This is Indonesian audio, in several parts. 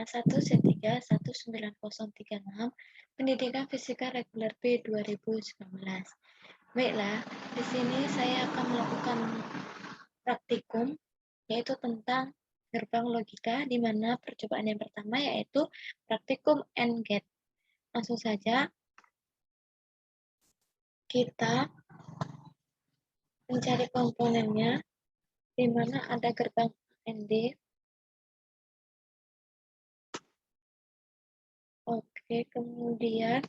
C31936 Pendidikan Fisika Reguler B 2019. Baiklah, di sini saya akan melakukan praktikum yaitu tentang gerbang logika, di mana percobaan yang pertama yaitu praktikum AND GATE. Langsung saja kita mencari komponennya, di mana ada gerbang AND. Oke, kemudian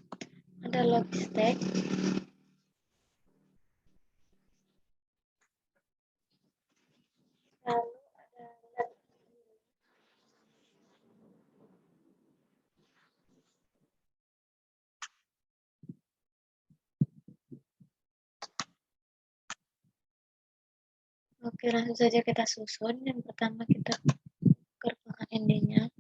ada logstack. Lalu ada lab. Oke, langsung saja kita susun. Yang pertama kita gerbang AND-nya.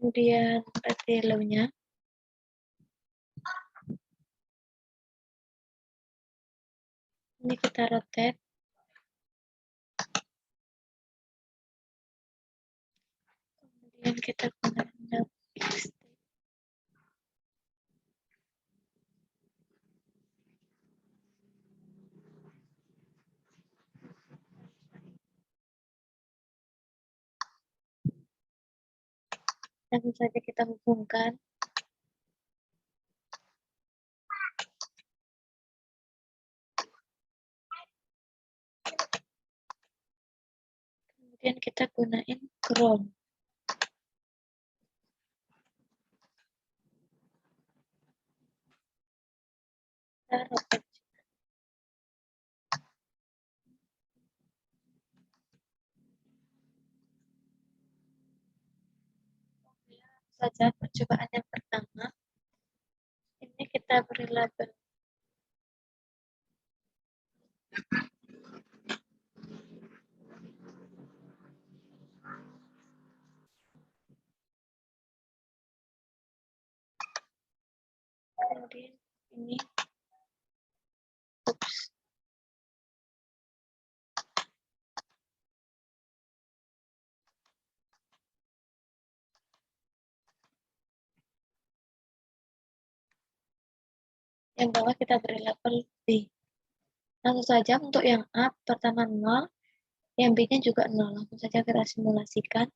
Kemudian yellow-nya. Ini kita rotate. Kemudian kita gunakan X. Langsung saja kita hubungkan. Kemudian kita gunain ground. Kita rotate. Saja percobaan yang pertama. Ini kita beri label. Kemudian ini yang bawah kita beri label B. Langsung saja untuk yang A pertama 0, yang B-nya juga 0. Langsung saja kita simulasikan.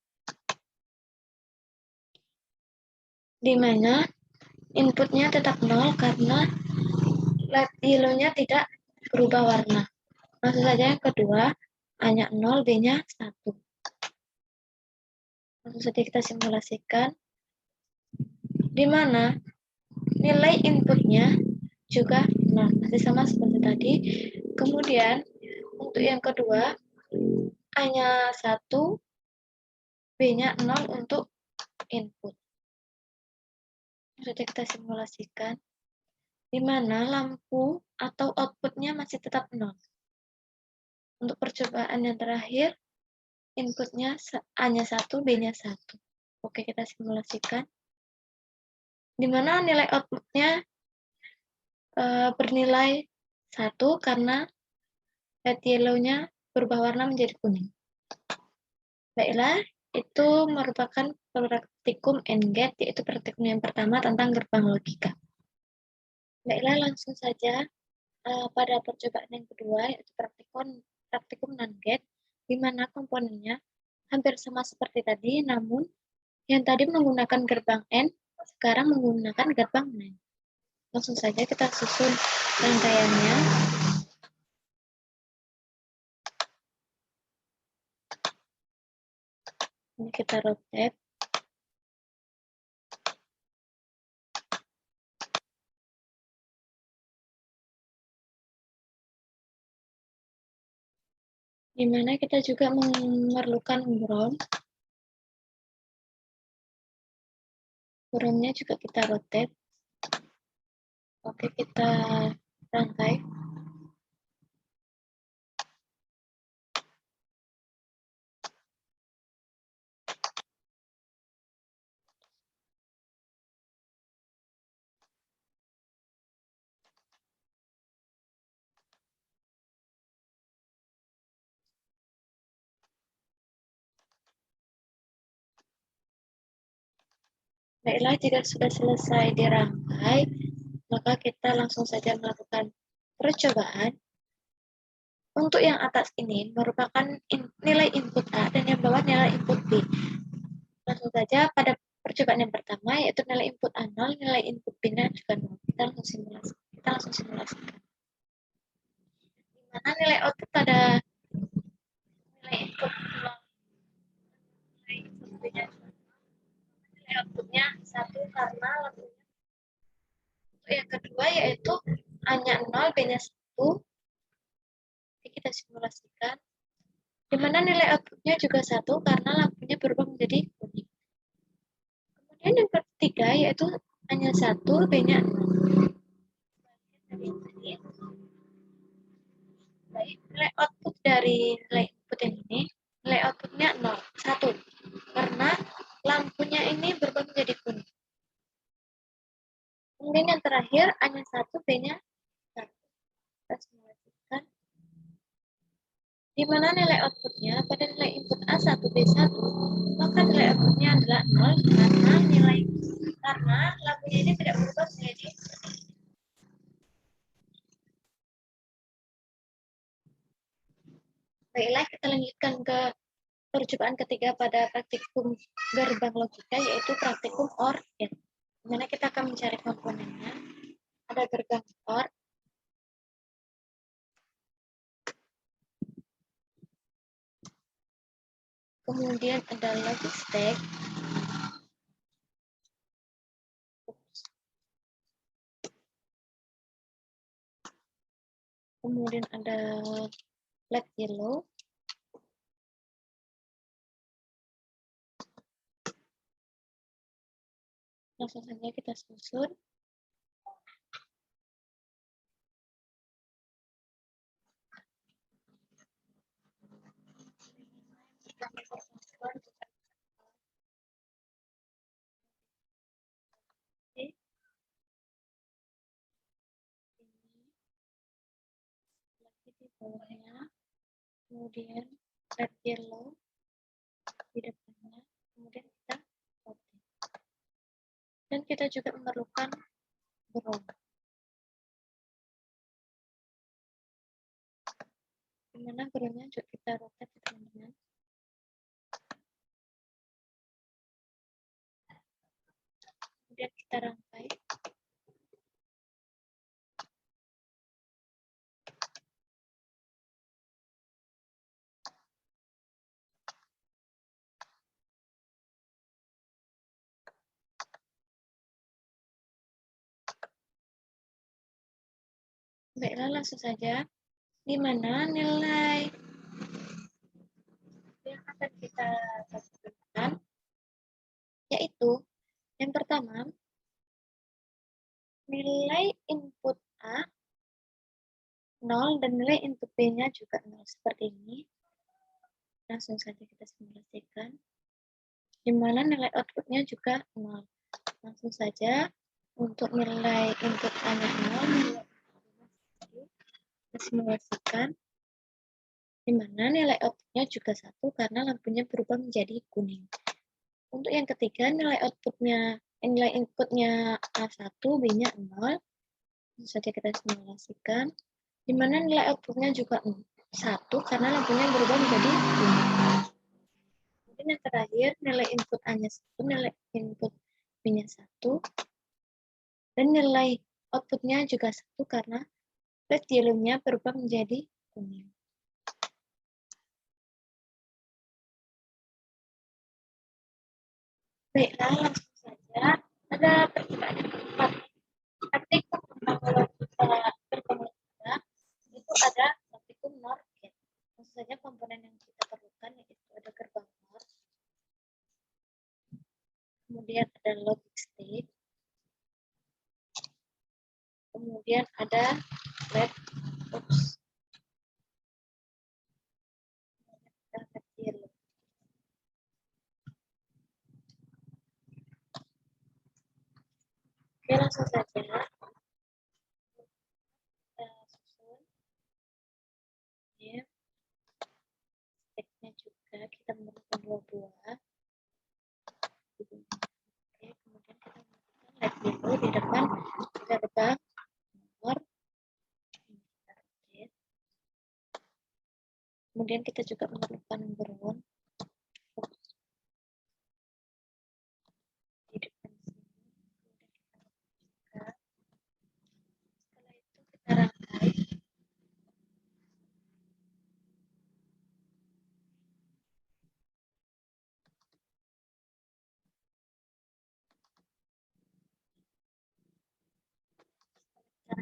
Di mana inputnya tetap 0 karena light yellow-nya tidak berubah warna. Langsung saja yang kedua, A-nya 0, B-nya 1. Langsung saja kita simulasikan. Di mana nilai inputnya juga 0, masih sama seperti tadi. Kemudian untuk yang kedua, A-nya 1, B-nya 0 untuk input. Sudah kita simulasikan, di mana lampu atau outputnya masih tetap 0. Untuk percobaan yang terakhir, inputnya A-nya 1, B-nya 1. Oke, kita simulasikan. Di mana nilai outputnya bernilai 1 karena light yellow-nya berubah warna menjadi kuning. Baiklah, itu merupakan praktikum AND GATE, yaitu praktikum yang pertama tentang gerbang logika. Baiklah, langsung saja pada percobaan yang kedua, yaitu praktikum NAND GATE, di mana komponennya hampir sama seperti tadi, namun yang tadi menggunakan gerbang AND, sekarang menggunakan gerbang NAND. Langsung saja kita susun rangkaiannya. Ini kita rotate. Di mana kita juga memerlukan ground. Groundnya juga kita rotate. Oke, kita rangkai. Baiklah, jika sudah selesai dirangkai, maka kita langsung saja melakukan percobaan. Untuk yang atas ini merupakan nilai input A dan yang bawah nilai input B. Langsung saja pada percobaan yang pertama, yaitu nilai input A 0, nilai input B-nya juga 0. Kita langsung simulasikan. Di mana nilai output pada nilai input 0, nilai input B-nya juga 0. Nilai outputnya 1 karena lampunya. Untuk yang kedua yaitu A-nya 0, B-nya 1. Jadi kita simulasikan. Di mana nilai outputnya juga 1 karena lampunya berubah menjadi kuning. Kemudian yang ketiga yaitu hanya 1, B-nya 0. Baik, nilai output dari nilai input yang ini, nilai outputnya 0, 1. Karena lampunya ini berubah menjadi kuning. Kemudian yang terakhir, hanya 1, B-nya 1. Kita simulasikan. Di mana nilai outputnya pada nilai input A1, B1, maka nilai outputnya adalah 0 karena lampunya ini tidak berubah menjadi. Baiklah, kita lanjutkan ke percobaan ketiga pada praktikum gerbang logika, yaitu praktikum OR GAT. Di mana kita akan mencari komponennya. Ada gerbang OR, kemudian ada logic stack, kemudian ada flag yellow, langsung saja kita susun. Di bawahnya, kemudian red yellow di depannya, kemudian kita copy. Dan kita juga memerlukan ground. Dimana groundnya juga kita rotate, teman-teman. Kemudian kita rangkai. Baiklah, langsung saja. Di mana nilai yang akan kita gunakan, yaitu yang pertama, nilai input A 0 dan nilai input B-nya juga 0. Seperti ini. Langsung saja kita simulasikan. Di mana nilai outputnya juga 0. Langsung saja untuk nilai input A-nya 0, nilai kita simulasikan. Di mana nilai outputnya juga 1 karena lampunya berubah menjadi kuning. Untuk yang ketiga, nilai inputnya A1, B-nya 0. Langsung saja kita simulasikan. Di mana nilai outputnya juga 1 karena lampunya berubah menjadi kuning. Kemudian yang terakhir, nilai input A-nya 1, nilai input B-nya 1, dan nilai outputnya juga 1 karena red yellow-nya berubah menjadi kuning. Baiklah, langsung saja. Ada percobaan yang keempat. Praktikum gerbang logika itu ada praktikum NOR GAT. Langsung saja komponen yang kita perlukan yaitu ada gerbang NOR, kemudian ada logic state, kemudian ada red yellow. Oke, langsung saja kita susun. Ya. Steknya juga kita memerlukan 2 buah. Oke, kemudian kita di depan gerbang nomor. Kemudian kita juga memerlukan background di depan sini. Setelah itu kita rangkai.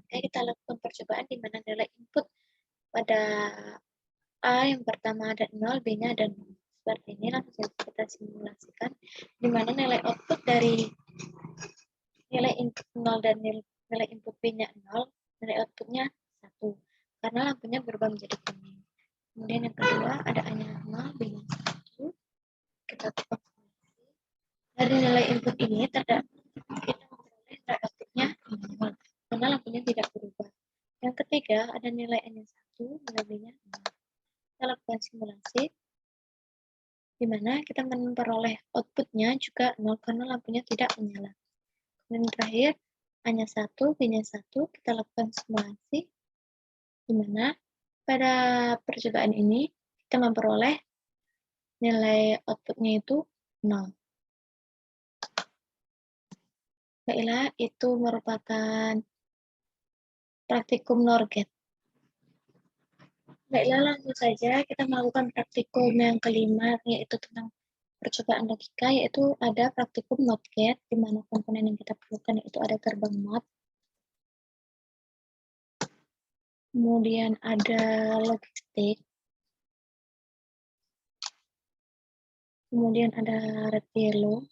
Kita lakukan percobaan di mana nilai input pada A yang pertama ada 0, B-nya ada 0. Seperti ini langsung kita simulasikan di mana nilai output dari nilai input 0 dan nilai input B-nya 0, nilai outputnya 1. Karena lampunya berubah menjadi kuning. Kemudian yang kedua ada A-nya 0, B-nya 1. Kita tukar simulasi. Dari nilai input ini kita memperoleh nilai outputnya 0. Karena lampunya tidak berubah. Yang ketiga ada nilai N-nya 1, nilai B-nya 0. Kita lakukan simulasi di mana kita memperoleh outputnya juga 0 karena lampunya tidak menyala. Dan terakhir A-nya 1, B-nya 1, kita lakukan simulasi di mana pada percobaan ini kita memperoleh nilai outputnya itu 0. Baiklah, itu merupakan praktikum NOR gate. Baiklah, langsung saja kita melakukan praktikum yang kelima, yaitu tentang percobaan logika, yaitu ada praktikum NOT gate, di mana komponen yang kita perlukan yaitu ada gerbang NOT, kemudian ada logistik, kemudian ada red yellow,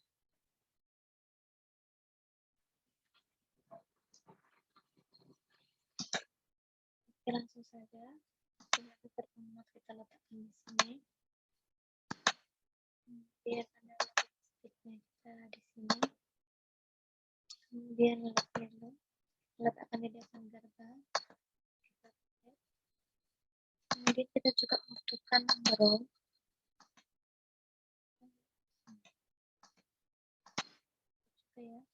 oke, langsung saja. Pertama kita letakkan di sini. Kemudian ada logistiknya kita di sini. Kemudian red yellow letakkan di depan gerbang. Kemudian kita juga membutuhkan ground. Ya.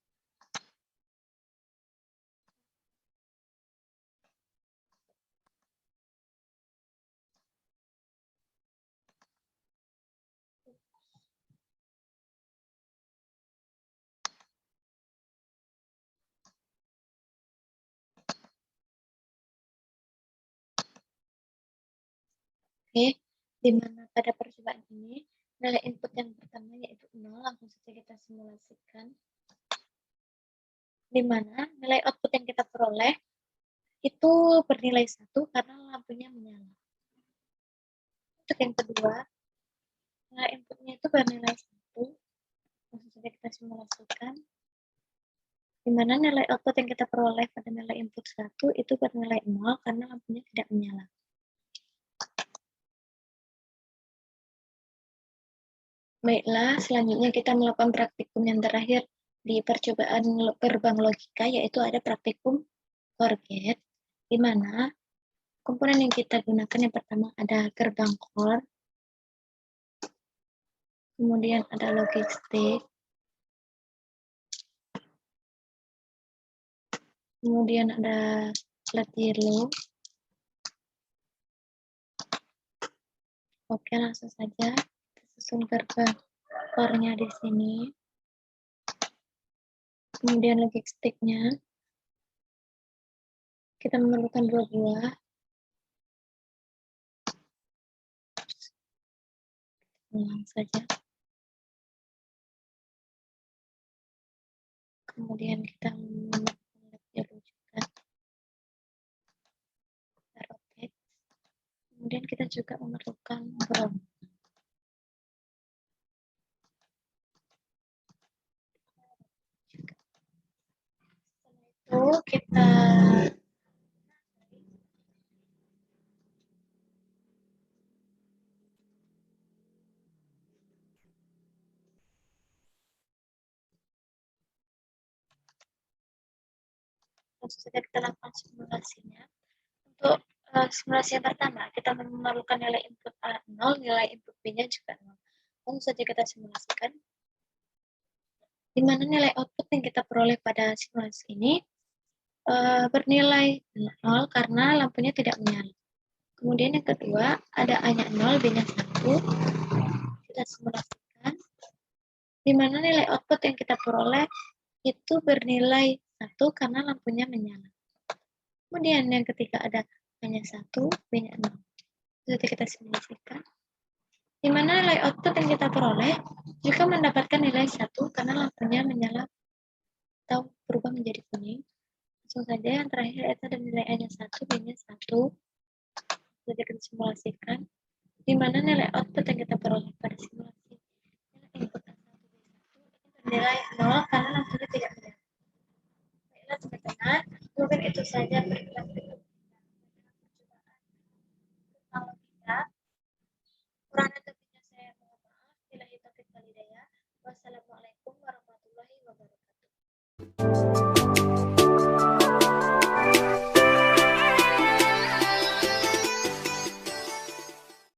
Oke, di mana pada percobaan ini nilai input yang pertama yaitu 0, langsung saja kita simulasikan. Di mana nilai output yang kita peroleh itu bernilai 1 karena lampunya menyala. Untuk yang kedua, nilai inputnya itu bernilai 1, langsung saja kita simulasikan. Di mana nilai output yang kita peroleh pada nilai input 1 itu bernilai 0 karena lampunya tidak menyala. Baiklah, selanjutnya kita melakukan praktikum yang terakhir di percobaan gerbang logika, yaitu ada praktikum OR gate, di mana komponen yang kita gunakan yang pertama ada gerbang core, kemudian ada logistik, kemudian ada LED yellow. Oke, langsung saja susun gerbang core-nya di sini. Kemudian logistiknya kita memerlukan 2 buah. Ulang saja. Kemudian kita memerlukan LED yellow juga. Kita rotate. Kemudian kita juga memerlukan ground. Setelah itu kita langsung saja kita lakukan simulasinya. Untuk simulasi yang pertama, kita memerlukan nilai input A 0, nilai input B-nya juga 0. Langsung saja kita simulasikan. di mana nilai output yang kita peroleh pada simulasi ini bernilai 0 karena lampunya tidak menyala. Kemudian yang kedua, ada A-nya 0, B-nya 1. Kita simulasikan, di mana nilai output yang kita peroleh itu bernilai 1 karena lampunya menyala. Kemudian yang ketiga ada A-nya 1, B-nya 0. Jadi kita simulasikan, di mana nilai output yang kita peroleh juga mendapatkan nilai 1 karena lampunya menyala atau berubah menjadi kuning. Langsung saja yang terakhir itu ada nilai A-nya 1, B-nya 1. Jadi kita simulasikan, di mana nilai output yang kita peroleh pada simulasi input A1, B1 ini bernilai 0 karena lampunya tidak menyala. Baiklah teman-teman, mungkin itu saja percobaan. Kalau tidak, kurang lebihnya saya mohon maaf. Bila itu kita lidaya. Wassalamualaikum warahmatullahi wabarakatuh.